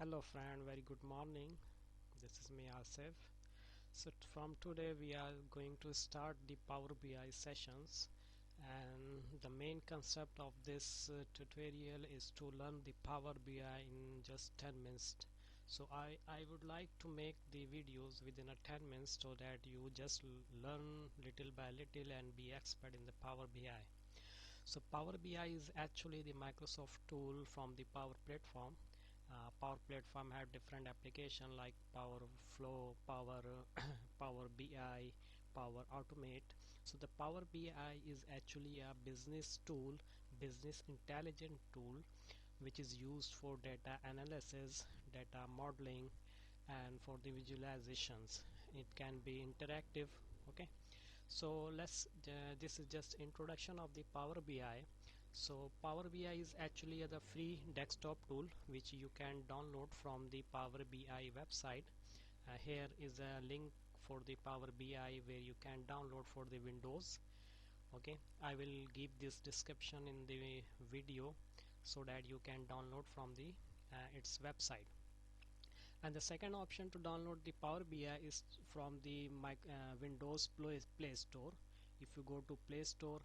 Hello friend, very good morning. This is me Asif. So from today we are going to start the Power BI sessions, and the main concept of this tutorial is to learn the Power BI in just 10 minutes. So I would like to make the videos within a 10 minutes so that you just learn little by little and be expert in the Power BI. So Power BI is actually the Microsoft tool from the Power Platform. Power Platform have different application like Power Flow, Power BI, Power Automate. So the Power BI is actually a business tool, business intelligent tool, which is used for data analysis, data modeling, and for the visualizations. It can be interactive. Okay, so this is just introduction of the Power BI. So Power BI is actually the free desktop tool which you can download from the Power BI website. Here is a link for the Power BI where you can download for the Windows. Okay, I will give this description in the video so that you can download from the its website. And the second option to download the Power BI is from the Windows Play Store. If you go to Play Store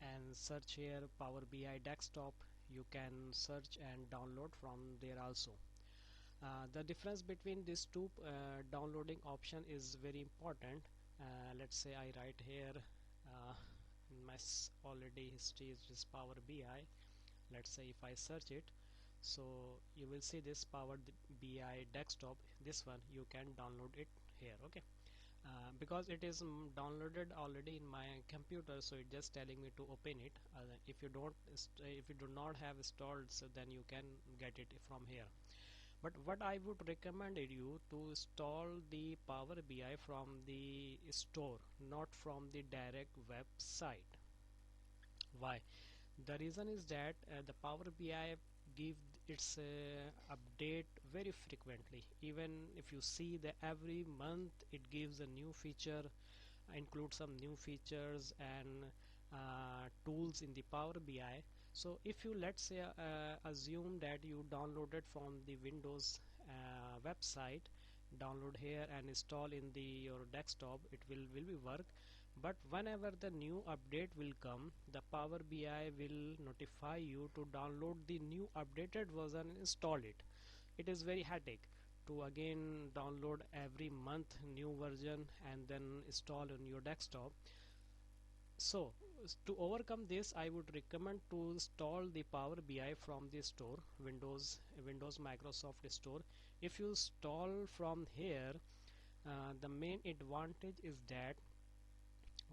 and search here Power BI desktop, you can search and download from there also. The difference between these two downloading option is very important. Let's say I write here uh, in my already history is this Power BI. Let's say if I search it, so you will see this Power BI desktop. This one you can download it here. Okay, because it is downloaded already in my computer, so it's just telling me to open it. If you do not have installed, so then you can get it from here. But what I would recommend you to install the Power BI from the store, not from the direct website. Why? The reason is that the Power BI give its update very frequently. Even if you see that every month it gives a new feature, includes some new features and tools in the Power BI. So if you, let's say, assume that you downloaded from the Windows website, download here and install in the your desktop, it will be work. But whenever the new update will come, the Power BI will notify you to download the new updated version and install it. It is very headache to again download every month new version and then install on your desktop. So to overcome this, I would recommend to install the Power BI from the store, Windows Microsoft Store. If you install from here, the main advantage is that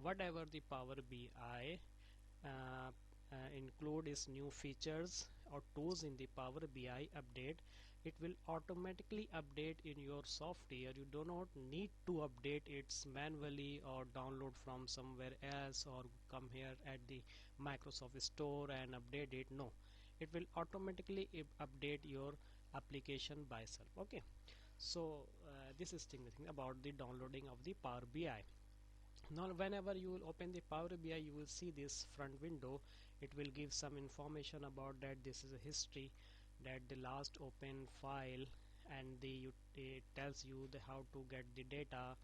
whatever the Power BI include is new features or tools in the Power BI update, it will automatically update in your software. You do not need to update it manually or download from somewhere else or come here at the Microsoft Store and update it. No, it will automatically update your application by itself. Okay, so this is thing about the downloading of the Power BI. Now whenever you will open the Power BI, you will see this front window. It will give some information about that. This is a history, that the last open file, and it tells you how to get the data.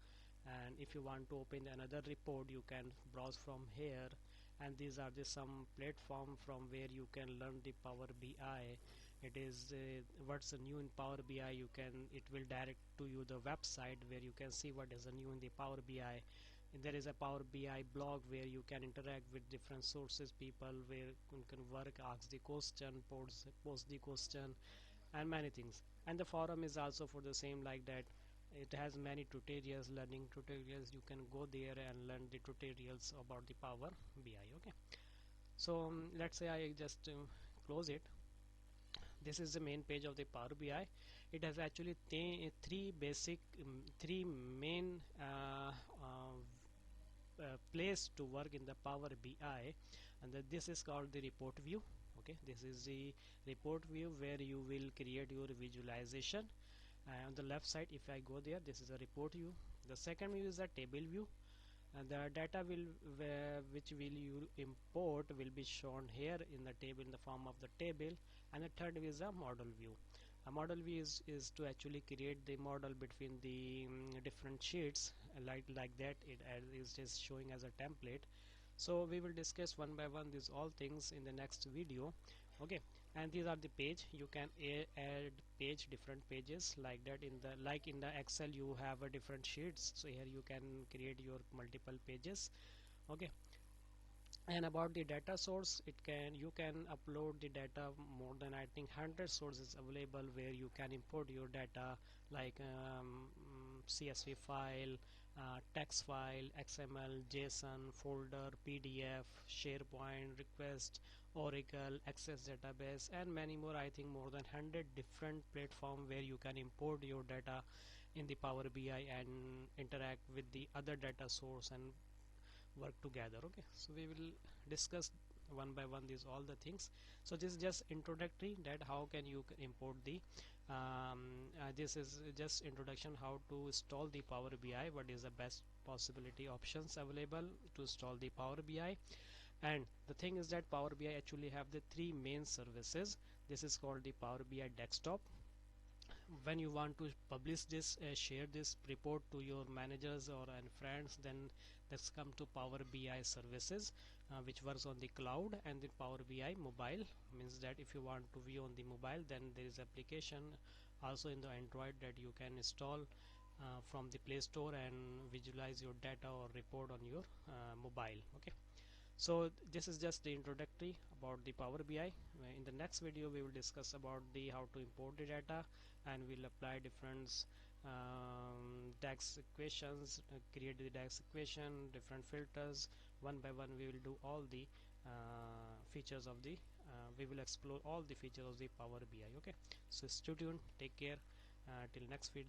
And if you want to open another report, you can browse from here. And these are the some platform from where you can learn the Power BI. It is what's new in Power BI. It will direct to you the website where you can see what is new in the Power BI. And there is a Power BI blog where you can interact with different sources, people, where you can work, ask the question, post the question, and many things. And the forum is also for the same like that. It has many tutorials, learning tutorials. You can go there and learn the tutorials about the Power BI. Okay, so let's say I just close it. This is the main page of the Power BI. It has actually three main place to work in the Power BI, and this is called the report view. Okay, this is the report view where you will create your visualization. On the left side, if I go there, this is a report view. The second view is a table view, and the data which will you import will be shown here in the table in the form of the table. And the third is a model view. A model view is to actually create the model between the different sheets, like that. It is just showing as a template. So we will discuss one by one these all things in the next video. Okay, and these are the page. You can add page, different pages, like that. In the like in the Excel you have a different sheets, so here you can create your multiple pages. Okay, and about the data source, you can upload the data more than I think 100 sources available where you can import your data, like CSV file, text file, XML, JSON, folder, PDF, SharePoint, request, Oracle, Access database, and many more. I think more than 100 different platform where you can import your data in the Power BI and interact with the other data source and work together. Okay, so we will discuss one by one these all the things. So this is just introductory, that how can you import the this is just introduction how to install the Power BI, what is the best possibility options available to install the Power BI. And the thing is that Power BI actually have the three main services. This is called the Power BI desktop. When you want to publish this, share this report to your managers or and friends, then let's come to Power BI services, which works on the cloud. And the Power BI mobile means that if you want to view on the mobile, then there is application also in the Android that you can install from the Play Store and visualize your data or report on your mobile. Okay, so this is just the introductory about the Power BI. In the next video we will discuss about the how to import the data, and we'll apply different DAX equations, create the DAX equation, different filters. One by one we will do all the features of the we will explore all the features of the Power BI. Okay, so stay tuned, take care, till next video.